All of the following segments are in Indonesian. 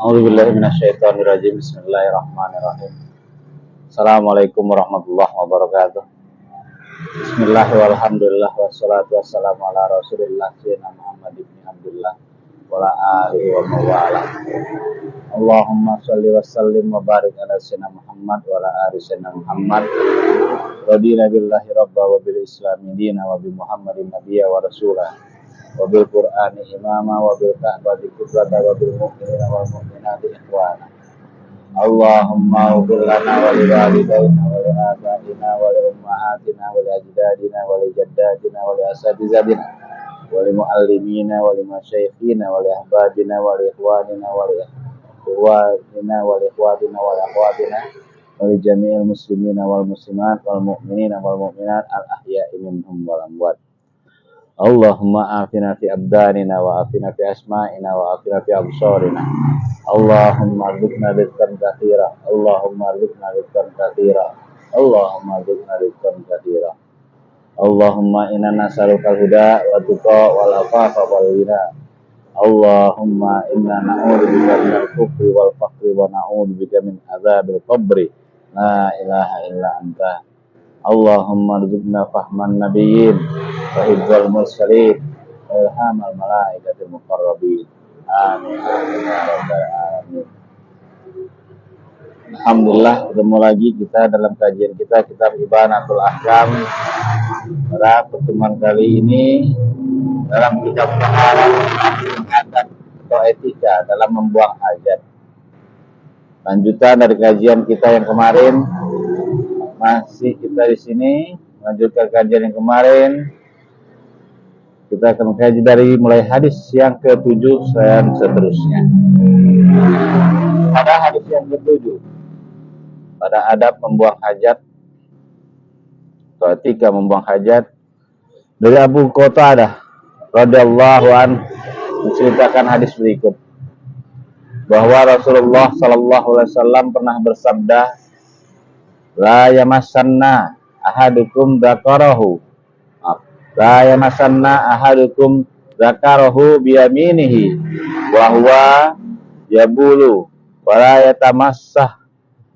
A'udzubillahi minasyaitonirrajim. Bismillahirrahmanirrahim. Assalamualaikum warahmatullahi wabarakatuh. Bismillah walhamdulillah wassalatu wassalamu ala Rasulillah sayyidina Muhammad ibn Abdullah wa ala alihi wa mawala. Allahumma shalli wa sallim wa barik ala sayyidina Muhammad wa ala ali sayyidina Muhammad. Radina billahi rabba wa bil islami dina wa bi Muhammadin nabiyya wa rasulah. Wa bil Qur'ani imama wa bil Ka'bati qiblata wa bil mu'minina wal mu'minati ikhwana. Allahumma ighfir lana wa li walidayna wa li abaina wa li ummahatina wa li ajdadina wa li jaddatina wa li asatizatina wa li muallimina wa li masyayikhina wa li ahbabina wa li ikhwanina wa li ikhwanina wa li ikhwatina wa li akhwatina wa li jami'il muslimina wal muslimat wal mu'minina wal mu'minat al ahya'i minhum wal amwat. Allahumma afina fi abdanina wa afina fi asma'ina wa afina fi absarina. Allahumma rizqna rizqan katsira. Allahumma rizqna rizqan katsira. Allahumma rizqna rizqan katsira. Allahumma inna nas'aluka al-huda wa tuqa wal afafa wal ghina. Allahumma inna na'udzubika minal kufri wal faqri wa na'udzubika min adzabil qabri. La ilaha illa anta. Allahumma rizqna fahman nabiyyin wa hifdzal mursalin wa ilhamal malaikatil muqarrabin. Amin. Amin. Alhamdulillah, ketemu lagi kita dalam kajian kita kitab Ibanatul Ahkam. Pada pertemuan kali ini dalam kitab adab atau etika dalam membuang hajat. Lanjutan dari kajian kita yang kemarin. Masih kita di sini melanjutkan kajian yang kemarin. Kita akan mengkaji dari mulai hadis yang ke-7 dan seterusnya. Pada hadis yang ke-7, pada adab membuang hajat atau etika membuang hajat, dari Abu Qatadah radhiyallahu anhu menceritakan hadis berikut, bahwa Rasulullah sallallahu alaihi wasallam pernah bersabda, la yamassanna ahadukum dzakarahu la yamassanna ahadukum dzakarahu biyaminihi wa huwa yabulu wa la yatamassah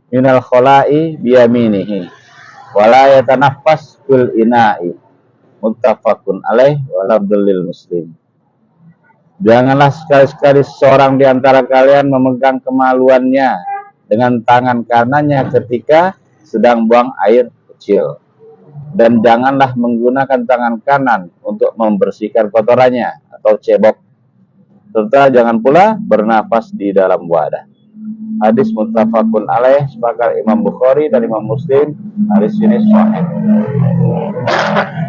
minal khala'i biyaminihi wa la yatanaffas fil ina'i. Muttafaqun alaih wa lafdzul muslim. Janganlah sekali-sekali seorang di antara kalian memegang kemaluannya dengan tangan kanannya ketika sedang buang air kecil, dan janganlah menggunakan tangan kanan untuk membersihkan kotorannya atau cebok, serta jangan pula bernapas di dalam wadah. Hadis muttafaqun alaih, sepakat Imam Bukhari dan Imam Muslim. Hadis ini sahih.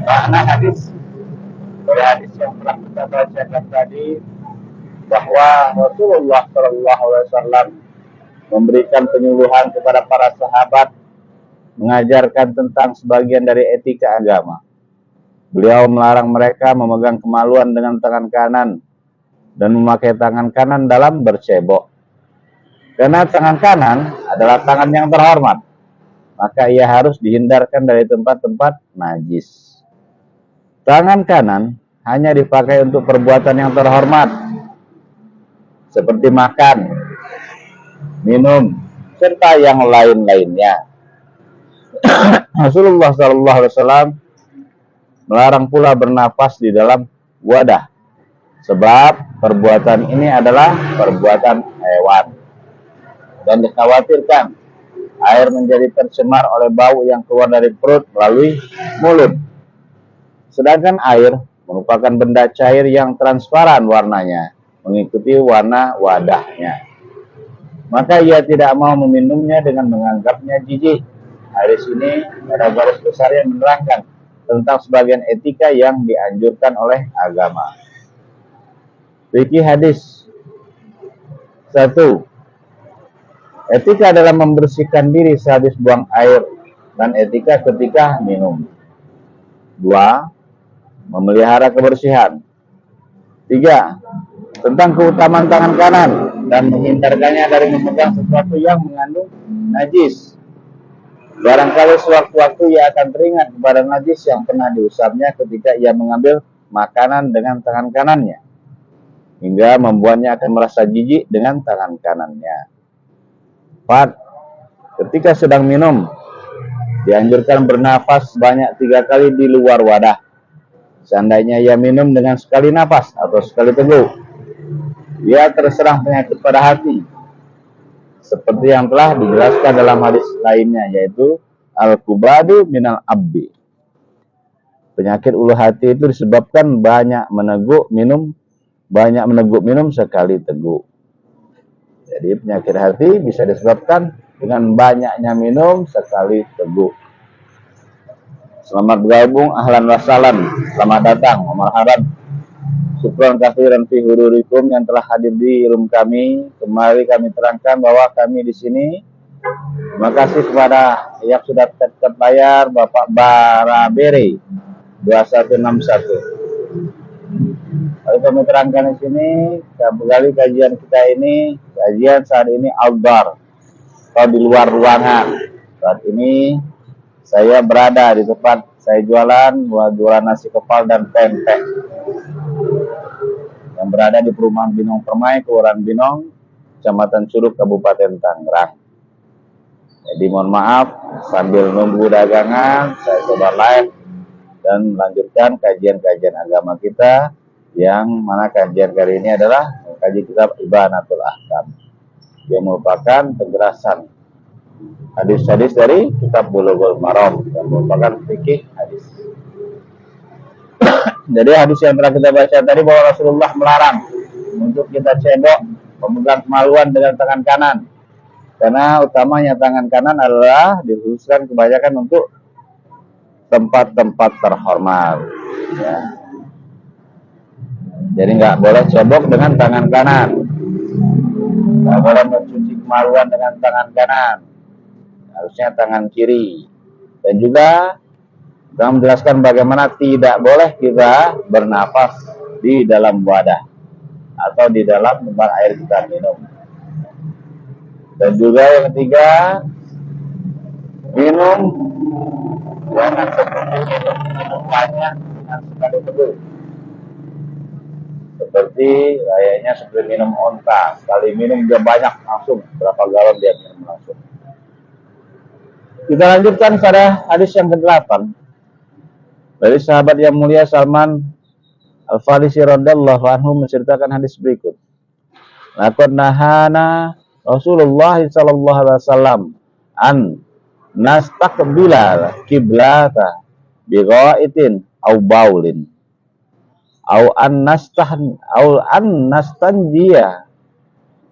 Makna hadis dari hadis yang telah kita bacakan tadi, bahwa Rasulullah SAW memberikan penyuluhan kepada para sahabat, mengajarkan tentang sebagian dari etika agama. Beliau melarang mereka memegang kemaluan dengan tangan kanan dan memakai tangan kanan dalam bercebok. Karena tangan kanan adalah tangan yang terhormat, maka ia harus dihindarkan dari tempat-tempat najis. Tangan kanan hanya dipakai untuk perbuatan yang terhormat, seperti makan, minum, serta yang lain-lainnya. Rasulullah SAW melarang pula bernapas di dalam wadah, sebab perbuatan ini adalah perbuatan hewan, dan dikhawatirkan air menjadi tercemar oleh bau yang keluar dari perut melalui mulut. Sedangkan air merupakan benda cair yang transparan warnanya, mengikuti warna wadahnya. Maka ia tidak mau meminumnya dengan menganggapnya jijik. Hadis ini ada garis besar yang menerangkan tentang sebagian etika yang dianjurkan oleh agama. Fikih hadis. 1. Etika dalam membersihkan diri sehabis buang air dan etika ketika minum. 2. Memelihara kebersihan. 3. Tentang keutamaan tangan kanan dan menghindarkannya dari memegang sesuatu yang mengandung najis. Barangkali sewaktu-waktu ia akan teringat kepada najis yang pernah diusapnya ketika ia mengambil makanan dengan tangan kanannya. hingga membuatnya akan merasa jijik dengan tangan kanannya. 4. Ketika sedang minum, dianjurkan bernafas banyak 3 kali di luar wadah. Seandainya ia minum dengan sekali nafas atau sekali teguk, ia terserang penyakit pada hati, seperti yang telah dijelaskan dalam hadis lainnya, yaitu al-kubadu minal abdi. Penyakit ulu hati itu disebabkan banyak meneguk minum sekali teguk. Jadi penyakit hati bisa disebabkan dengan banyaknya minum sekali teguk. Selamat bergabung, ahlan wassalam, selamat datang, marhaban. Syukran katsiran fi hudurikum yang telah hadir di room kami. Kembali kami terangkan bahwa kami di sini. Terima kasih kepada yang sudah tetap bayar, Bapak Barabere 2161. Lalu kami terangkan di sini, kembali kajian kita ini, kajian saat ini outdoor atau di luar ruangan. Saat ini saya berada di tempat saya jualan nasi kepal dan pempek yang berada di perumahan Binong Permai, Kelurahan Binong, Kecamatan Curug, Kabupaten Tangerang. Jadi mohon maaf, sambil nunggu dagangan, saya coba live dan melanjutkan kajian-kajian agama kita, yang mana kajian kali ini adalah kaji kitab Ibanatul Ahkam, yang merupakan penjelasan hadis-hadis dari kitab Bulughul Maram, yang merupakan fikih hadis. Jadi hadis yang telah kita baca tadi bahwa Rasulullah melarang untuk kita cebok, memegang kemaluan dengan tangan kanan, karena utamanya tangan kanan adalah dikhususkan kebanyakan untuk tempat-tempat terhormat, ya. Jadi nggak boleh cebok dengan tangan kanan, nggak boleh mencuci kemaluan dengan tangan kanan, harusnya tangan kiri. Dan juga kita menjelaskan bagaimana tidak boleh kita bernapas di dalam wadah atau di dalam tempat air kita minum. Dan juga yang ketiga, minum jangan seperti minum banyak dengan sekali teguk, seperti kayaknya seperti minum onta, sekali minum dia banyak langsung, berapa galon dia minum langsung. Kita lanjutkan pada hadis yang ke-8 dari sahabat yang mulia Salman Al-Farisi radhiyallahu anhu menceritakan hadis berikut. Laqad nahana Rasulullah sallallahu alaihi wasallam an nastaqbila kiblata bi ghaitin aw baulin aw an nastanjiya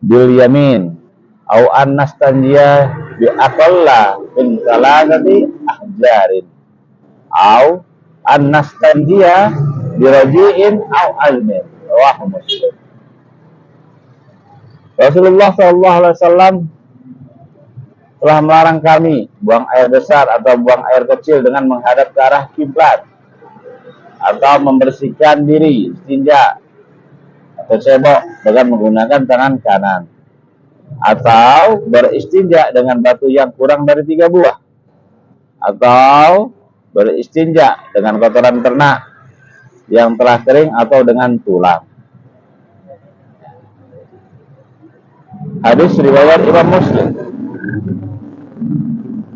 bil yamin aw an nastanjiya bi aqalla min salatati ahjarin aw an nastanjiya bi raji'in aw azmin. Rawahu Muslim. Rasulullah SAW telah melarang kami buang air besar atau buang air kecil dengan menghadap ke arah kiblat, atau membersihkan diri, istinja atau cebok dengan menggunakan tangan kanan, atau beristinja dengan batu yang kurang dari 3 buah, atau beristinja dengan kotoran ternak yang telah kering atau dengan tulang. Hadis riwayat Imam Muslim.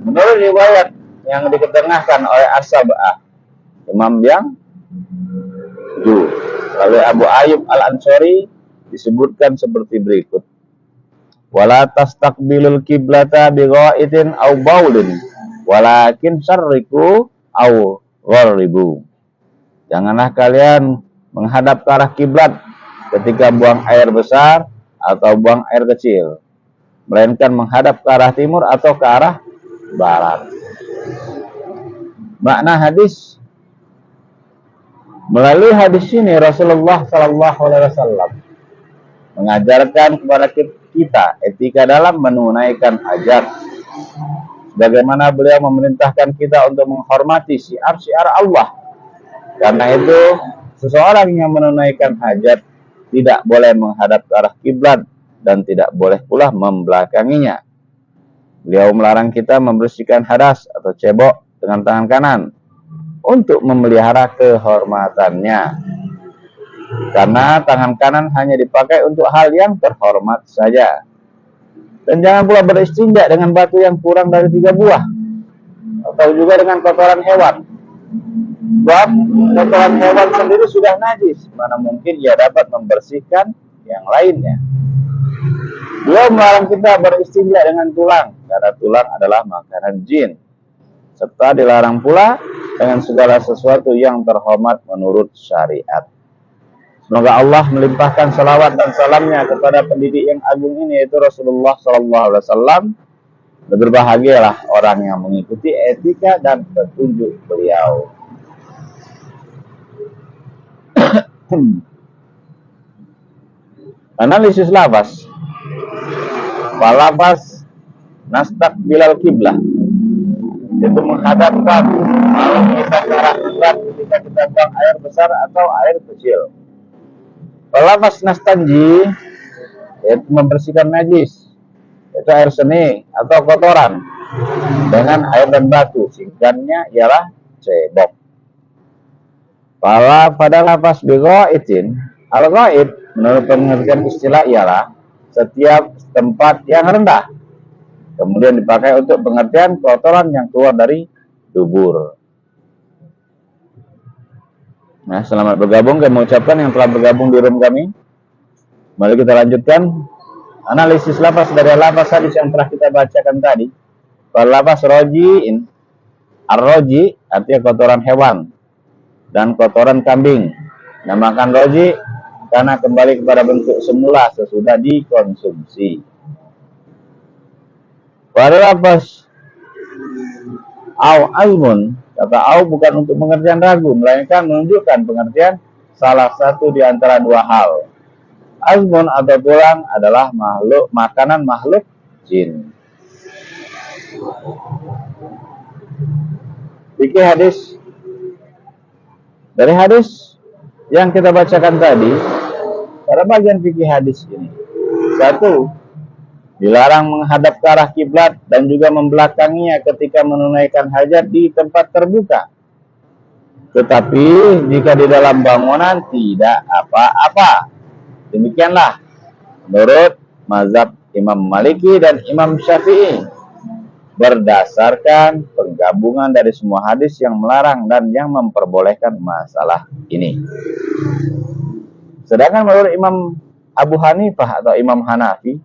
Menurut riwayat yang diketengahkan oleh As-Sab'ah, imam yang 7, oleh Abu Ayyub Al-Ansari, disebutkan seperti berikut. Wala tastaqbilul kiblata bi ghaitin aw baulin walakin syarriku aw gharribu. Janganlah kalian menghadap ke arah kiblat ketika buang air besar atau buang air kecil, melainkan menghadap ke arah timur atau ke arah barat. Makna hadis, melalui hadis ini Rasulullah SAW mengajarkan kepada kita etika dalam menunaikan hajat, bagaimana beliau memerintahkan kita untuk menghormati syiar-syiar Allah. Karena itu seseorang yang menunaikan hajat tidak boleh menghadap ke arah kiblat dan tidak boleh pula membelakanginya. Beliau melarang kita membersihkan hadas atau cebok dengan tangan kanan untuk memelihara kehormatannya. karena tangan kanan hanya dipakai untuk hal yang terhormat saja. Dan jangan pula beristinja dengan batu yang kurang dari 3 buah, atau juga dengan kotoran hewan. Sebab kotoran hewan sendiri sudah najis, mana mungkin ia dapat membersihkan yang lainnya. Beliau melarang kita beristinja dengan tulang, karena tulang adalah makanan jin. Serta dilarang pula dengan segala sesuatu yang terhormat menurut syariat. Semoga Allah melimpahkan salawat dan salamnya kepada pendidik yang agung ini, yaitu Rasulullah SAW. Berbahagialah orang yang mengikuti etika dan petunjuk beliau. Analisis lafaz. Walafaz nastaqbilal kiblah, yaitu menghadapkan malam kita ke arah kiblat ketika kita buang air besar atau air kecil. Walafaz nastanji, yaitu membersihkan najis, yaitu air seni atau kotoran dengan air dan batu. Singkatnya ialah cebok. Pada lafaz bighaitin, al-ghaid menurut pengertian istilah ialah setiap tempat yang rendah, kemudian dipakai untuk pengertian kotoran yang keluar dari dubur. Nah, selamat bergabung kami mengucapkan yang telah bergabung di room kami. Mari kita lanjutkan analisis lafaz dari lafaz hadis yang telah kita bacakan tadi. Pada lafaz rojiin, ar-roji artinya kotoran hewan dan kotoran kambing. Namakan roji karena kembali kepada bentuk semula sesudah dikonsumsi. Pada lafaz au azmun, kata au bukan untuk pengertian ragu, melainkan menunjukkan pengertian salah satu di antara dua hal. Azmun atau tulang adalah makanan makhluk jin. Fikih hadis. Dari hadis yang kita bacakan tadi, pada bagian fikih hadis ini, 1. Dilarang menghadap ke arah kiblat dan juga membelakanginya ketika menunaikan hajat di tempat terbuka. Tetapi jika di dalam bangunan tidak apa-apa. Demikianlah menurut mazhab Imam Maliki dan Imam Syafi'i, berdasarkan penggabungan dari semua hadis yang melarang dan yang memperbolehkan masalah ini. Sedangkan menurut Imam Abu Hanifah atau Imam Hanafi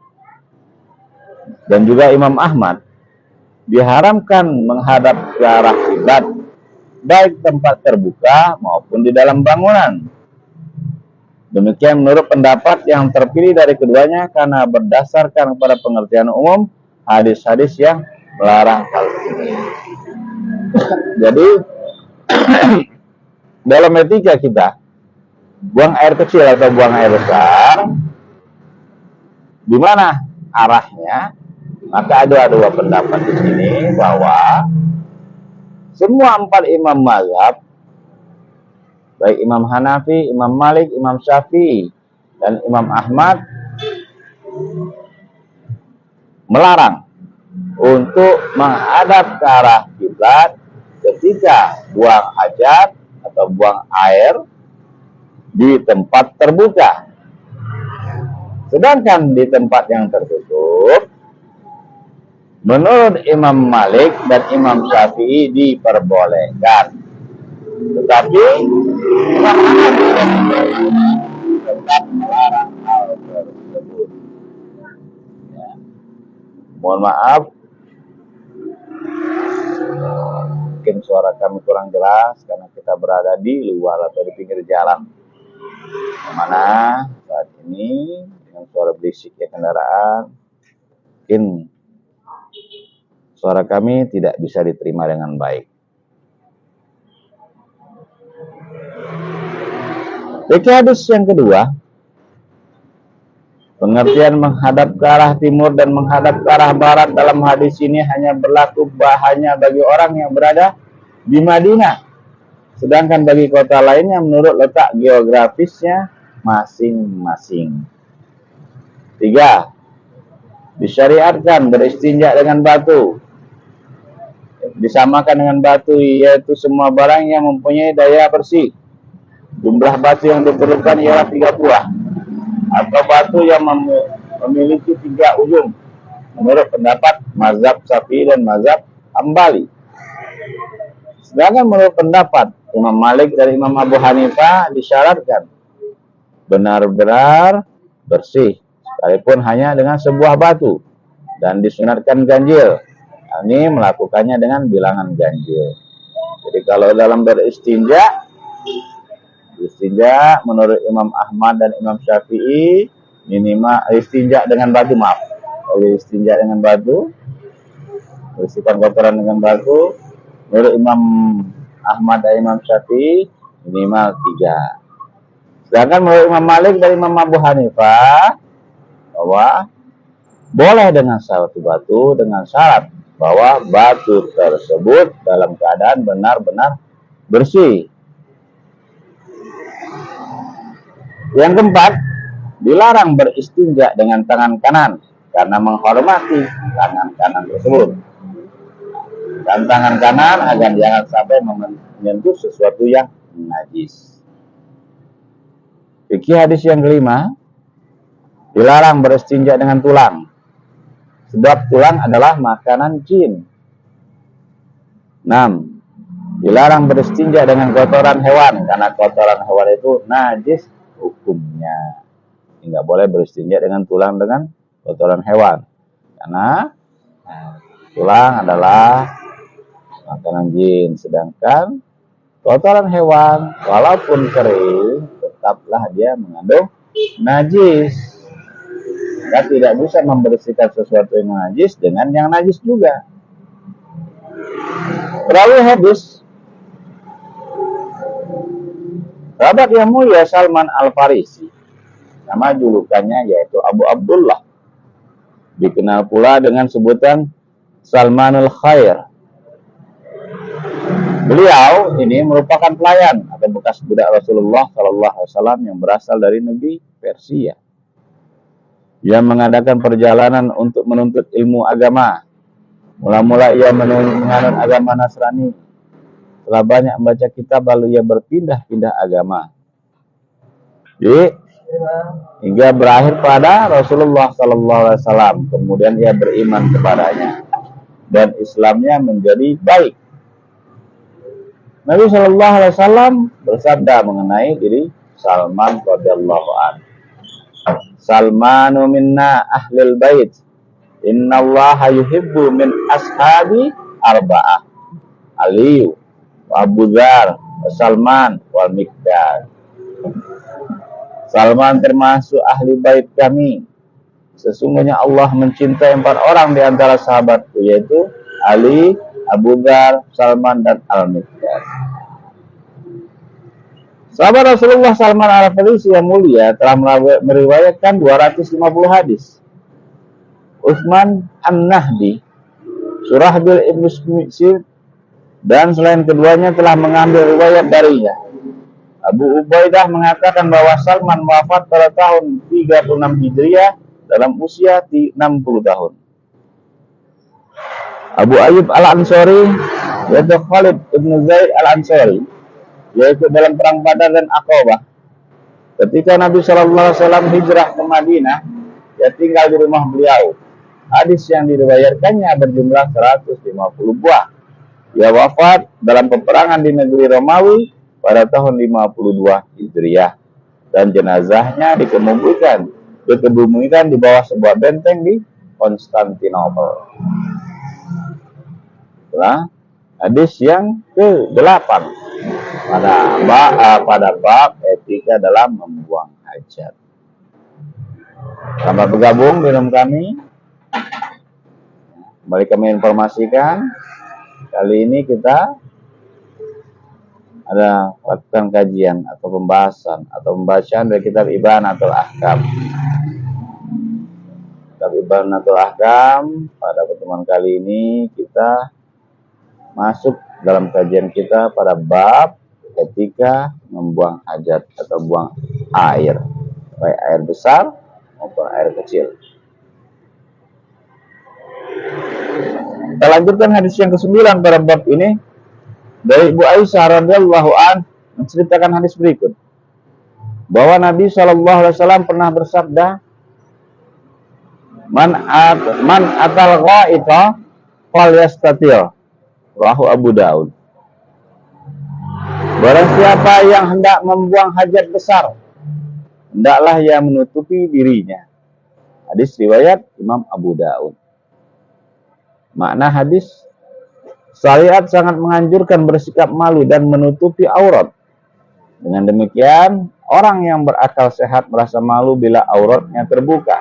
dan juga Imam Ahmad, diharamkan menghadap ke arah kiblat baik tempat terbuka maupun di dalam bangunan. Demikian menurut pendapat yang terpilih dari keduanya karena berdasarkan kepada pengertian umum hadis-hadis yang melarang hal ini. Jadi dalam etika kita, buang air kecil atau buang air besar, di mana arahnya? Maka ada dua pendapat di sini bahwa semua 4 imam mazhab, baik Imam Hanafi, Imam Malik, Imam Syafi'i, dan Imam Ahmad, melarang untuk menghadap ke arah kiblat ketika buang hajat atau buang air di tempat terbuka. Sedangkan di tempat yang tertutup, menurut Imam Malik dan Imam Syafi'i diperbolehkan. Tetapi Imam Hanafi tetap melarang hal tersebut. Ya. Mohon maaf, mungkin suara kami kurang jelas karena kita berada di luar atau di pinggir jalan, mana saat ini dengan suara berisiknya kendaraan, mungkin suara kami tidak bisa diterima dengan baik. Fikih hadis yang kedua, pengertian menghadap ke arah timur dan menghadap ke arah barat dalam hadis ini hanya berlaku hanya bagi orang yang berada di Madinah. Sedangkan bagi kota lainnya menurut letak geografisnya masing-masing. 3. Disyariatkan beristinja dengan batu. Disamakan dengan batu, yaitu semua barang yang mempunyai daya bersih. Jumlah batu yang diperlukan ialah 3 buah, atau batu yang memiliki 3 ujung, menurut pendapat mazhab Syafi'i dan mazhab Hambali. Sedangkan menurut pendapat Imam Malik dan Imam Abu Hanifah disyaratkan benar-benar bersih, sekalipun hanya dengan sebuah batu, dan disunatkan ganjil. Ini melakukannya dengan bilangan ganjil. Jadi kalau dalam beristinja menurut Imam Ahmad dan Imam Syafi'i minimal istinja dengan batu, istinja dengan batu, bersihkan kotoran dengan batu, menurut Imam Ahmad dan Imam Syafi'i minimal 3. Sedangkan menurut Imam Malik dan Imam Abu Hanifah bahwa boleh dengan satu batu dengan syarat bahwa batu tersebut dalam keadaan benar-benar bersih. Yang keempat, dilarang beristinja dengan tangan kanan karena menghormati tangan kanan tersebut. Dan tangan kanan agar jangan sampai menyentuh sesuatu yang najis. Fikih hadis yang kelima, dilarang beristinja dengan tulang, sebab tulang adalah makanan jin. 6. Dilarang beristinja dengan kotoran hewan, karena kotoran hewan itu najis hukumnya. Tidak boleh beristinja dengan tulang dengan kotoran hewan, karena tulang adalah makanan jin. Sedangkan kotoran hewan walaupun kering tetaplah dia mengandung najis. Kita tidak bisa membersihkan sesuatu yang najis dengan yang najis juga. Perawi hadis sahabat yang mulia Salman Al-Farisi, nama julukannya yaitu Abu Abdullah, dikenal pula dengan sebutan Salmanul Khair. Beliau ini merupakan pelayan atau bekas budak Rasulullah SAW yang berasal dari negeri Persia. Ia mengadakan perjalanan untuk menuntut ilmu agama. Mula-mula ia menganut agama Nasrani. Setelah banyak membaca kitab, lalu ia berpindah-pindah agama. Hingga berakhir pada Rasulullah SAW. Kemudian ia beriman kepadanya dan Islamnya menjadi baik. Nabi SAW bersabda mengenai diri Salman radhiyallahu anhu, Salmanu minna ahlil bait, innallaha yuhibbu min ashabi arba'ah, Aliyu, Abu Dzar, Salman, wal Miqdad. Salman termasuk ahli bait kami. Sesungguhnya Allah mencintai 4 orang di antara sahabatku, yaitu Ali, Abu Dzar, Salman, dan Al-Miqdad. Sahabat Rasulullah Salman Al-Farisi yang mulia telah meriwayatkan 250 hadis. Utsman An-Nahdi, Surahbil Ibn Sir, dan selain keduanya telah mengambil riwayat darinya. Abu Ubaidah mengatakan bahwa Salman wafat pada tahun 36 Hijriah dalam usia 60 tahun. Abu Ayyub Al-Ansari, yaitu Khalid ibn Zaid Al-Ansari, yaitu dalam perang Badar dan Aqabah. Ketika Nabi SAW hijrah ke Madinah, dia tinggal di rumah beliau. Hadis yang diriwayatkannya berjumlah 150 buah. Ia wafat dalam peperangan di negeri Romawi pada tahun 52 Hijriah, dan jenazahnya dikebumikan di bawah sebuah benteng di Konstantinopel. Itulah hadis yang ke-8 pada bab etika dalam membuang hajat. Selamat bergabung dengan kami. Kembali kami informasikan, kali ini kita ada lakukan kajian atau pembahasan atau pembacaan dari kitab Ibanatul Ahkam. Kitab Ibanatul Ahkam, pada pertemuan kali ini kita masuk dalam kajian kita pada bab etika membuang hajat atau buang air, baik air besar maupun air kecil. Kita lanjutkan hadis yang ke-9 pada bab ini dari Ibu Aisyah radhiyallahu an menceritakan hadis berikut. bahwa Nabi SAW pernah bersabda, man atal ghaita falyastatir, rawahu Abu Daud. Barang siapa yang hendak membuang hajat besar, hendaklah ia menutupi dirinya. Hadis riwayat Imam Abu Daud. Makna hadis, syariat sangat menganjurkan bersikap malu dan menutupi aurat. Dengan demikian, orang yang berakal sehat merasa malu bila auratnya terbuka.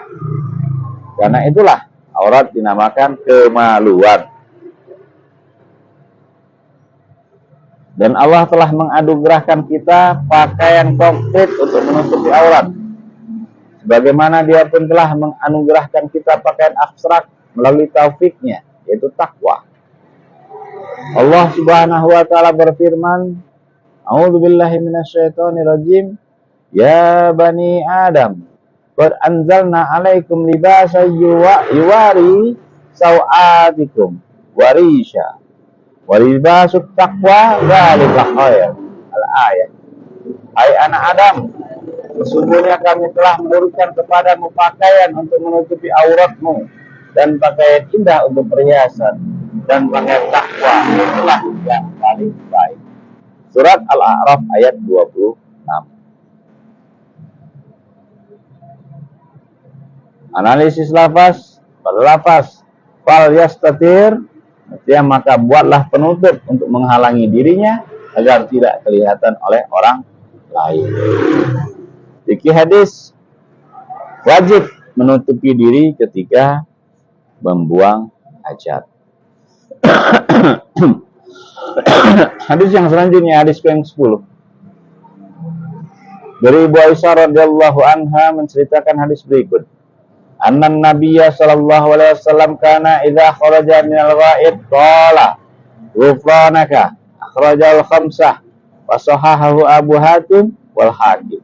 Karena itulah aurat dinamakan kemaluan. Dan Allah telah menganugerahkan kita pakaian konkret untuk menutupi aurat. Sebagaimana Dia pun telah menganugerahkan kita pakaian abstrak melalui taufiknya, yaitu takwa. Allah Subhanahu wa taala berfirman, A'udzubillahi minasyaitonirrajim. Ya bani Adam, qad anzalna 'alaikum libasan yuwari sawatikum warisha. Wa libasut taqwa dzalika khair. Al-ayat. Hai anak Adam, sesungguhnya kami telah memberikan kepadamu pakaian untuk menutupi auratmu dan pakaian indah untuk perhiasan dan pakaian takwa itulah yang paling baik. Surat Al-A'raf ayat 26. Analisis lafaz. Pada lafaz fal yastatir, artinya maka buatlah penutup untuk menghalangi dirinya agar tidak kelihatan oleh orang lain. Fikih hadis, wajib menutupi diri ketika membuang hajat. Hadis yang selanjutnya, hadis ke-10. Dari Ibu Aisyah radhiyallahu anha menceritakan hadis berikut. Annan Nabiyya sallallahu alaihi wasallam kana idza kharaja minal ghaid qala ghufranaka, akhrajal khamsah wa sahahahu Abu Hatim wal Hakim.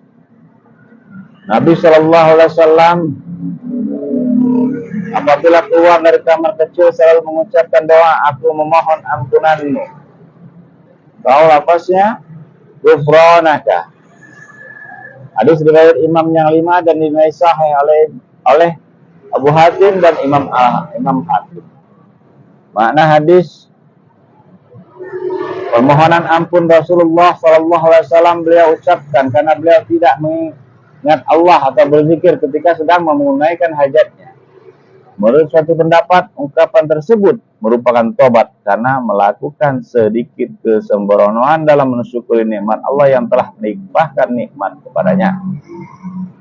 Nabi sallallahu alaihi wasallam apabila keluar dari kamar kecil selalu mengucapkan doa, aku memohon ampunanmu. Tahu lafaznya? Ghufranaka. Hadis riwayat Imam yang 5 dan dinilai sahih oleh Abu Hatim dan Imam Hatim. Makna hadis, permohonan ampun Rasulullah SAW beliau ucapkan karena beliau tidak mengingat Allah atau berzikir ketika sedang menunaikan hajatnya. Menurut suatu pendapat, ungkapan tersebut merupakan tobat karena melakukan sedikit kesembronoan dalam mensyukuri nikmat Allah yang telah melimpahkan nikmat kepadanya.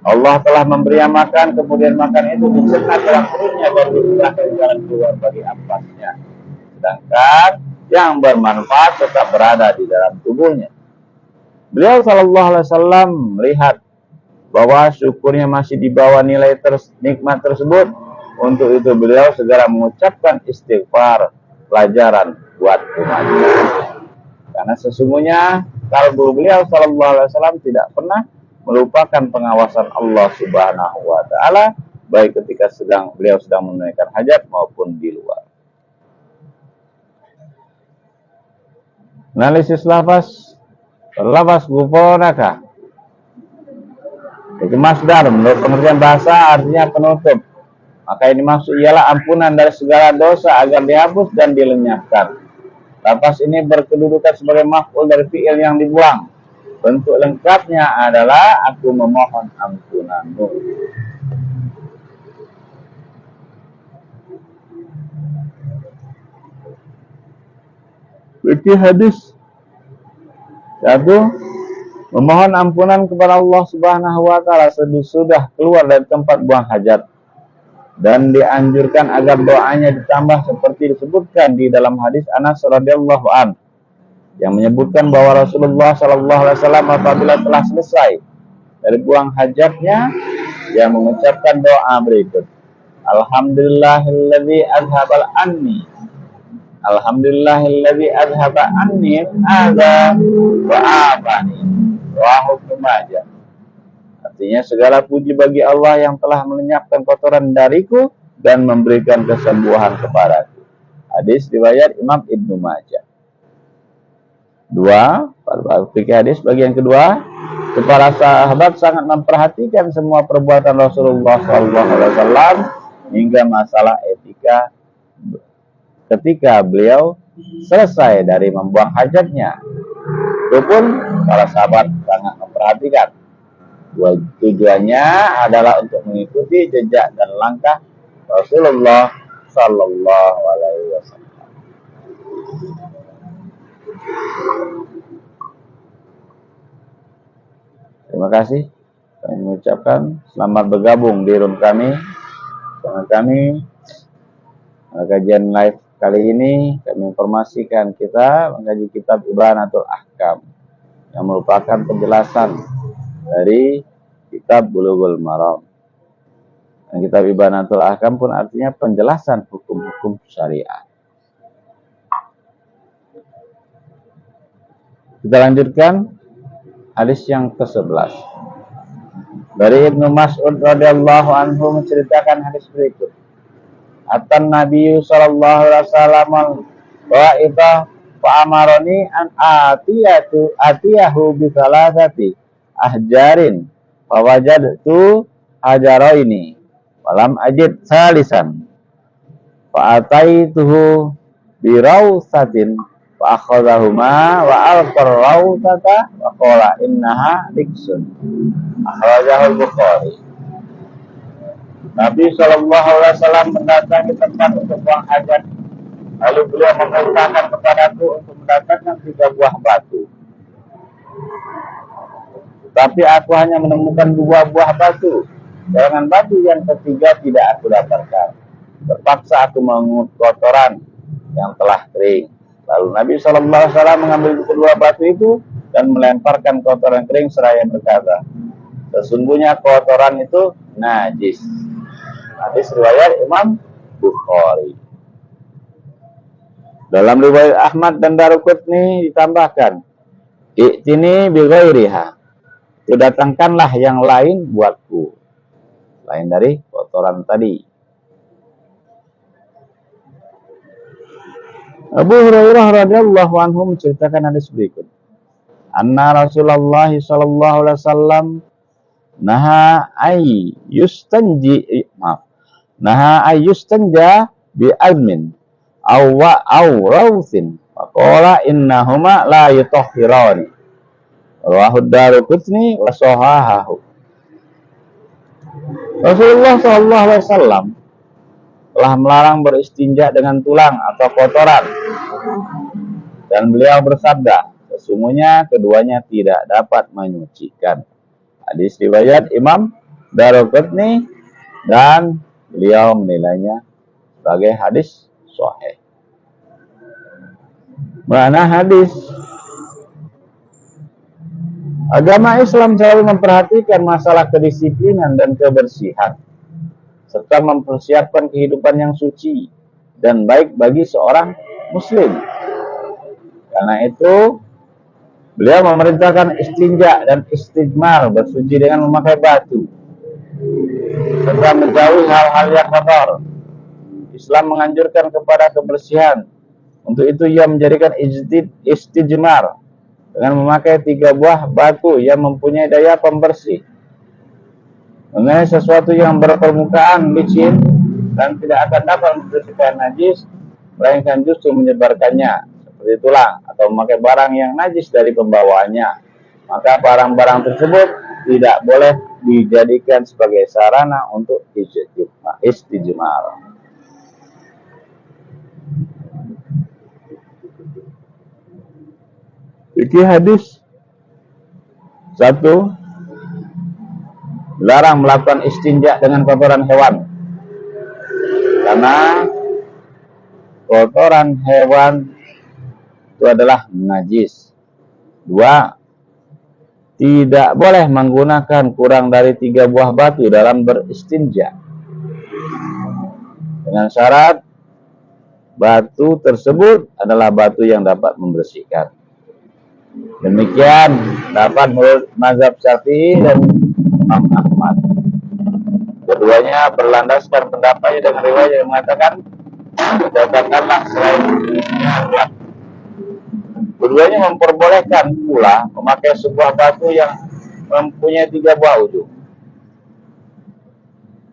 Allah telah memberi makan, kemudian makan itu dicerna dalam perutnya dan diberikan jalan keluar bagi ampasnya. Sedangkan yang bermanfaat tetap berada di dalam tubuhnya. Beliau sallallahu alaihi wasallam melihat bahwa syukurnya masih di bawah nilai nikmat tersebut. Untuk itu beliau segera mengucapkan istighfar, pelajaran buat umatnya. Karena sesungguhnya kalbu beliau sallallahu alaihi wasallam tidak pernah melupakan pengawasan Allah Subhanahu wa taala baik ketika beliau sedang menunaikan hajat maupun di luar. Analisis lafaz. Lafaz ghufranaka. Itu masdar, menurut pengertian bahasa artinya penutup. Maka ini maksud ialah ampunan dari segala dosa agar dihapus dan dilenyapkan. Lafaz ini berkedudukan sebagai maf'ul dari fi'il yang dibuang. Bentuk lengkapnya adalah aku memohon ampunanmu. Fikih hadis. 1. Memohon ampunan kepada Allah Subhanahu wa taala sudah keluar dari tempat buang hajat. Dan dianjurkan agar doanya ditambah seperti disebutkan di dalam hadis Anas radhiyallahu an yang menyebutkan bahwa Rasulullah sallallahu alaihi wasallam apabila telah selesai dari buang hajatnya dia mengucapkan doa berikut. Alhamdulillahilladzi azhabal anni. Alhamdulillahilladzi azhaba anni adza wa afani. Rawahu Majah. Artinya segala puji bagi Allah yang telah melenyapkan kotoran dariku dan memberikan kesembuhan kepadaku. Hadis riwayat Imam Ibnu Majah. 2. Fikih hadis bagian kedua. para sahabat sangat memperhatikan semua perbuatan Rasulullah SAW hingga masalah etika ketika beliau selesai dari membuang hajatnya. Itu pun para sahabat sangat memperhatikan. Tujuannya adalah untuk mengikuti jejak dan langkah Rasulullah Sallallahu Alaihi Wasallam. Terima kasih. Kami mengucapkan selamat bergabung di room kami. Dengan kami kajian live kali ini kami informasikan kita mengkaji kitab Ibanatul Ahkam yang merupakan penjelasan dari kitab Bulughul Maram. Dan kitab Ibanatul Ahkam pun artinya penjelasan hukum-hukum syariat. Kita lanjutkan hadis yang ke-11. Dari Ibnu Mas'ud radhiyallahu anhu menceritakan hadis berikut. Atan Nabi sallallahu alaihi wasallam wa idza fa'amarani an atiyahu bi salasati ahjarin fa wajadtu hajaraini walam ajid salisan fa ataituhu bi rawsatin fa akhadhahuma wa alqar rawsata wa qala innaha riksun akhrajahu Bukhari. Nabi Shallallahu Alaihi Wasallam mendatangi tempat untuk buang hajat. Lalu beliau memerintahkan kepadaku untuk mendatangkan 3 buah batu. Tapi aku hanya menemukan 2 buah batu. Dengan batu yang ketiga tidak aku dapatkan. Terpaksa aku mengungut kotoran yang telah kering. Lalu Nabi Shallallahu Alaihi Wasallam mengambil kedua batu itu dan melemparkan kotoran kering seraya berkata, sesungguhnya kotoran itu najis. Hadis riwayat Imam Bukhari. Dalam riwayat Ahmad dan Daruqutni ditambahkan, "I'tini bi ghairiha." Datangkanlah yang lain buatku. Lain dari kotoran tadi. Abu Hurairah radhiyallahu anhu menceritakan hadis berikut. Anna Rasulullah sallallahu alaihi wasallam naha ayyustanja bi almin aw rawthin wa qala innahuma la yutahhirani rawahu Daruqutni wa sahahahu. Rasulullah sallallahu alaihi wasallam telah melarang beristinja dengan tulang atau kotoran dan beliau bersabda, sesungguhnya keduanya tidak dapat menyucikan. Hadis riwayat Imam Daruqutni dan beliau menilainya sebagai hadis sahih. Mana hadis? Agama Islam selalu memperhatikan masalah kedisiplinan dan kebersihan serta mempersiapkan kehidupan yang suci dan baik bagi seorang muslim. Karena itu beliau memerintahkan istinja dan istijmar, bersuci dengan memakai batu, serta menjauhi hal-hal yang kotor. Islam menganjurkan kepada kebersihan. Untuk itu ia menjadikan istijmar dengan memakai 3 buah batu yang mempunyai daya pembersih. Mengenai sesuatu yang berpermukaan licin dan tidak akan dapat membersihkan najis, melainkan justru menyebarkannya, seperti tulang atau memakai barang yang najis dari pembawaannya, maka barang-barang tersebut tidak boleh dijadikan sebagai sarana untuk istijmar. Fikih hadis 1. Dilarang melakukan istinja dengan kotoran hewan, karena kotoran hewan itu adalah najis. 2. Tidak boleh menggunakan kurang dari 3 buah batu dalam beristinja, dengan syarat batu tersebut adalah batu yang dapat membersihkan. Demikian dapat menurut mazhab Syafi'i dan Imam Ahmad. Keduanya berlandaskan pendapatnya dengan riwayat yang mengatakan, datangkanlah selain buat. Keduanya memperbolehkan pula memakai sebuah batu yang mempunyai 3 buah ujung.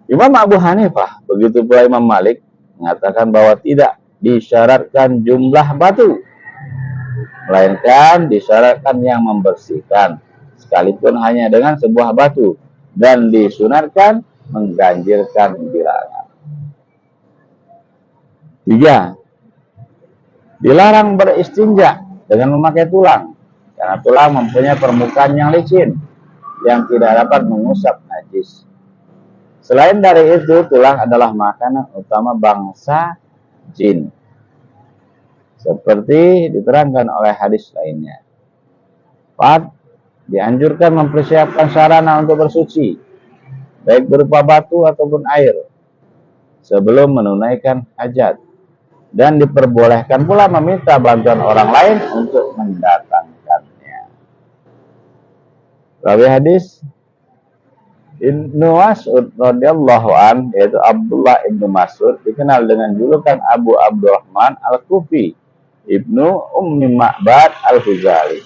Imam Abu Hanifah, begitu pula Imam Malik, mengatakan bahwa tidak disyaratkan jumlah batu, melainkan disyaratkan yang membersihkan, sekalipun hanya dengan sebuah batu, dan disunatkan mengganjilkan bilangan. 3. Dilarang beristinja dengan memakai tulang, karena tulang mempunyai permukaan yang licin yang tidak dapat mengusap najis. Selain dari itu, tulang adalah makanan utama bangsa jin, seperti diterangkan oleh hadis lainnya. 4. Dianjurkan mempersiapkan sarana untuk bersuci, baik berupa batu ataupun air, sebelum menunaikan hajat. Dan diperbolehkan pula meminta bantuan orang lain untuk mendatangkannya. Rawi hadis Ibnu Mas'ud radhiyallahu an, yaitu Abdullah ibnu Mas'ud, dikenal dengan julukan Abu Abdurrahman Al-Kufi, Ibnu Ummi Ma'bad Al-Huzali,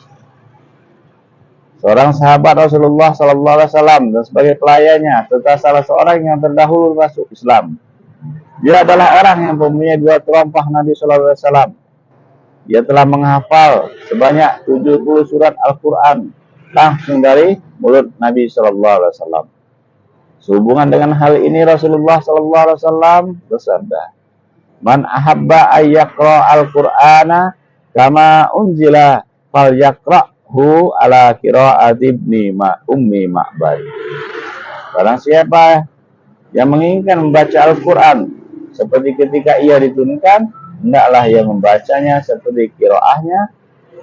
seorang sahabat Rasulullah sallallahu alaihi wasallam dan sebagai pelayannya, serta salah seorang yang terdahulu masuk Islam. Dia adalah orang yang mempunyai 2 terompah Nabi sallallahu alaihi wasallam. Dia telah menghafal sebanyak 70 surat Al-Quran langsung dari mulut Nabi sallallahu alaihi wasallam. Sehubungan dengan hal ini, Rasulullah sallallahu alaihi wasallam bersabda, "Man ahabba ayyaqra al-Qur'ana kama unzila falyaqra'hu ala qira'ati ummi Ma'bad." Barang siapa yang menginginkan membaca Al-Quran seperti ketika ia diturunkan, hendaklah ia membacanya seperti qiraahnya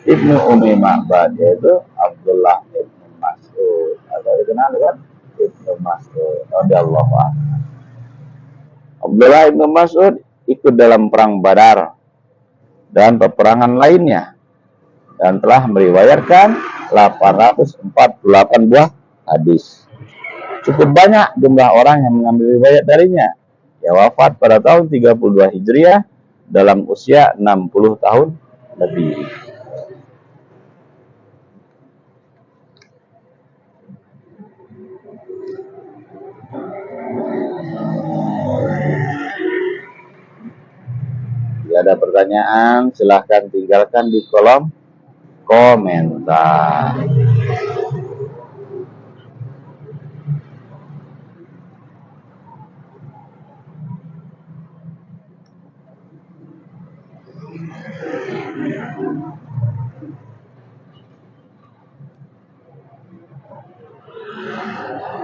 Ibnu Ummi Ma'bad, yaitu Abdullah ibnu Mas'ud, atau dikenal dengan Ibnu Mas'ud radhiyallahu anhu. Abdullah ibnu Mas'ud ikut dalam perang Badar dan peperangan lainnya, dan telah meriwayatkan 848 buah hadis. Cukup banyak jumlah orang yang mengambil riwayat darinya. Ia wafat pada tahun 32 Hijriah dalam usia 60 tahun lebih. Jika ada pertanyaan, silahkan tinggalkan di kolom komentar.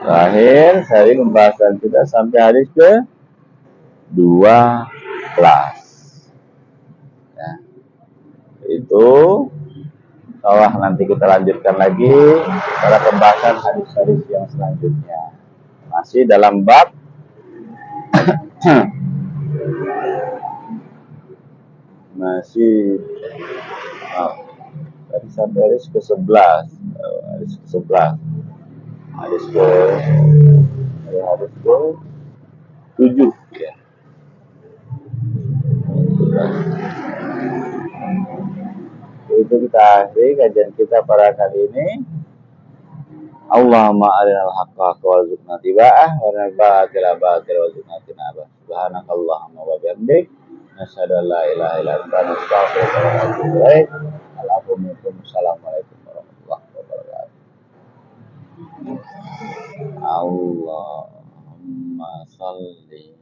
Terakhir, seri pembahasan kita sampai hadis ke 12. Ya. Itu Allah nanti kita lanjutkan lagi pada pembahasan hadis-hadis yang selanjutnya. Masih dalam bab tadi sampai hadis ke-11. Hadis ke-11. Hadis ke-7 ya. Itu kita akhiri kajian kita pada kali ini. Allahumma arinal haqqa warzuqna tiba'ah wa arinal batila batila warzuqna tinabah. Subhanakallahumma wa bihamdik, nasyhadu an la ilaha illa anta, nastaghfiruka wa natubu ilaik. Assalamualaikum warahmatullahi wabarakatuh. Allahumma shalli